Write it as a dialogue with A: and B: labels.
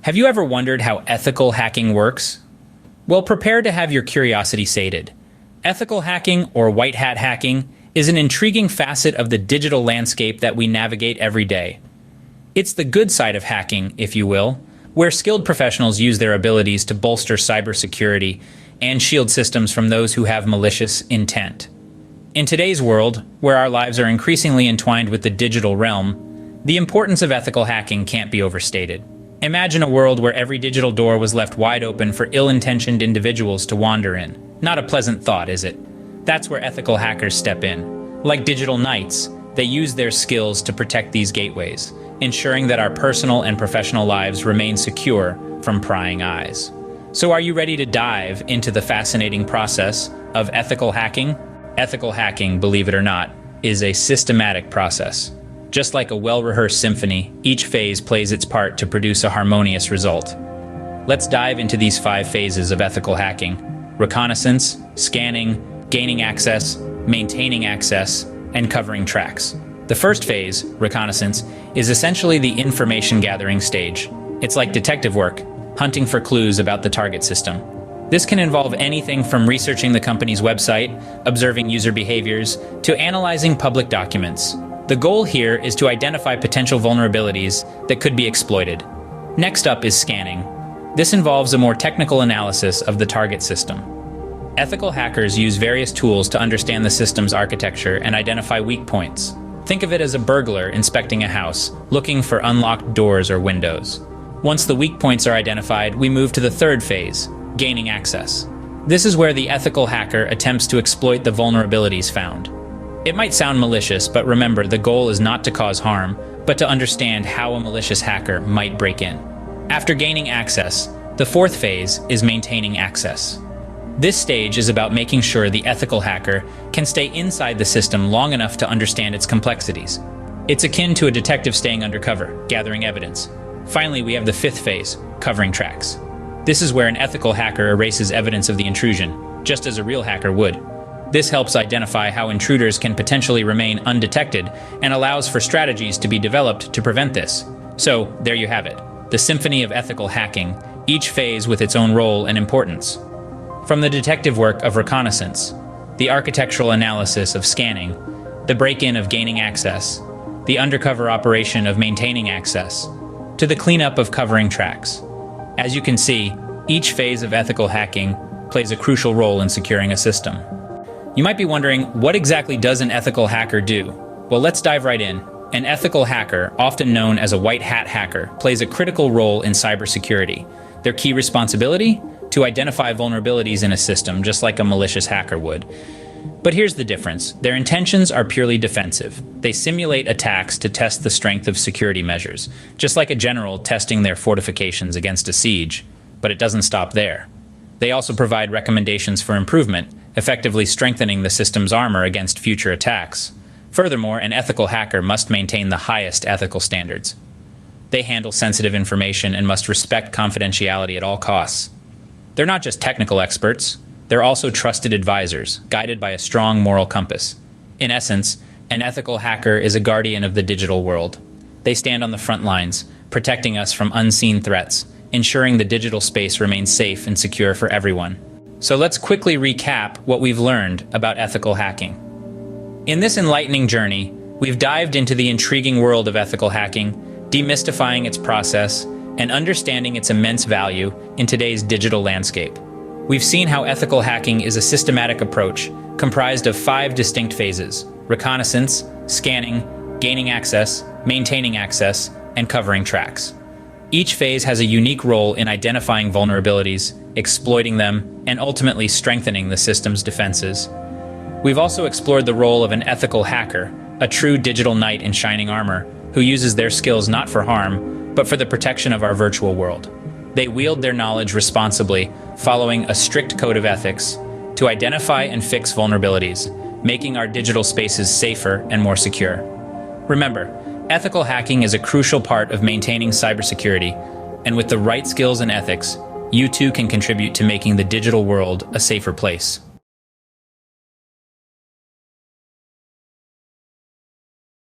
A: Have you ever wondered how ethical hacking works? Well, prepare to have your curiosity sated. Ethical hacking, or white hat hacking, is an intriguing facet of the digital landscape that we navigate every day. It's the good side of hacking, if you will, where skilled professionals use their abilities to bolster cybersecurity and shield systems from those who have malicious intent. In today's world, where our lives are increasingly entwined with the digital realm, the importance of ethical hacking can't be overstated. Imagine a world where every digital door was left wide open for ill-intentioned individuals to wander in. Not a pleasant thought, is it? That's where ethical hackers step in. Like digital knights, they use their skills to protect these gateways, ensuring that our personal and professional lives remain secure from prying eyes. So are you ready to dive into the fascinating process of ethical hacking? Ethical hacking, believe it or not, is a systematic process. Just like a well-rehearsed symphony, each phase plays its part to produce a harmonious result. Let's dive into these 5 phases of ethical hacking: reconnaissance, scanning, gaining access, maintaining access, and covering tracks. The first phase, reconnaissance, is essentially the information gathering stage. It's like detective work, hunting for clues about the target system. This can involve anything from researching the company's website, observing user behaviors, to analyzing public documents. The goal here is to identify potential vulnerabilities that could be exploited. Next up is scanning. This involves a more technical analysis of the target system. Ethical hackers use various tools to understand the system's architecture and identify weak points. Think of it as a burglar inspecting a house, looking for unlocked doors or windows. Once the weak points are identified, we move to the third phase, gaining access. This is where the ethical hacker attempts to exploit the vulnerabilities found. It might sound malicious, but remember, the goal is not to cause harm, but to understand how a malicious hacker might break in. After gaining access, the fourth phase is maintaining access. This stage is about making sure the ethical hacker can stay inside the system long enough to understand its complexities. It's akin to a detective staying undercover, gathering evidence. Finally, we have the fifth phase, covering tracks. This is where an ethical hacker erases evidence of the intrusion, just as a real hacker would. This helps identify how intruders can potentially remain undetected and allows for strategies to be developed to prevent this. So, there you have it, the symphony of ethical hacking, each phase with its own role and importance. From the detective work of reconnaissance, the architectural analysis of scanning, the break-in of gaining access, the undercover operation of maintaining access, to the cleanup of covering tracks. As you can see, each phase of ethical hacking plays a crucial role in securing a system. You might be wondering, what exactly does an ethical hacker do? Well, let's dive right in. An ethical hacker, often known as a white hat hacker, plays a critical role in cybersecurity. Their key responsibility? To identify vulnerabilities in a system, just like a malicious hacker would. But here's the difference. Their intentions are purely defensive. They simulate attacks to test the strength of security measures, just like a general testing their fortifications against a siege. But it doesn't stop there. They also provide recommendations for improvement, effectively strengthening the system's armor against future attacks. Furthermore, an ethical hacker must maintain the highest ethical standards. They handle sensitive information and must respect confidentiality at all costs. They're not just technical experts, they're also trusted advisors, guided by a strong moral compass. In essence, an ethical hacker is a guardian of the digital world. They stand on the front lines, protecting us from unseen threats, ensuring the digital space remains safe and secure for everyone. So let's quickly recap what we've learned about ethical hacking. In this enlightening journey, we've dived into the intriguing world of ethical hacking, demystifying its process, and understanding its immense value in today's digital landscape. We've seen how ethical hacking is a systematic approach comprised of 5 distinct phases: reconnaissance, scanning, gaining access, maintaining access, and covering tracks. Each phase has a unique role in identifying vulnerabilities, exploiting them, and ultimately strengthening the system's defenses. We've also explored the role of an ethical hacker, a true digital knight in shining armor, who uses their skills not for harm, but for the protection of our virtual world. They wield their knowledge responsibly, following a strict code of ethics, to identify and fix vulnerabilities, making our digital spaces safer and more secure. Remember, ethical hacking is a crucial part of maintaining cybersecurity, and with the right skills and ethics, you too can contribute to making the digital world a safer place.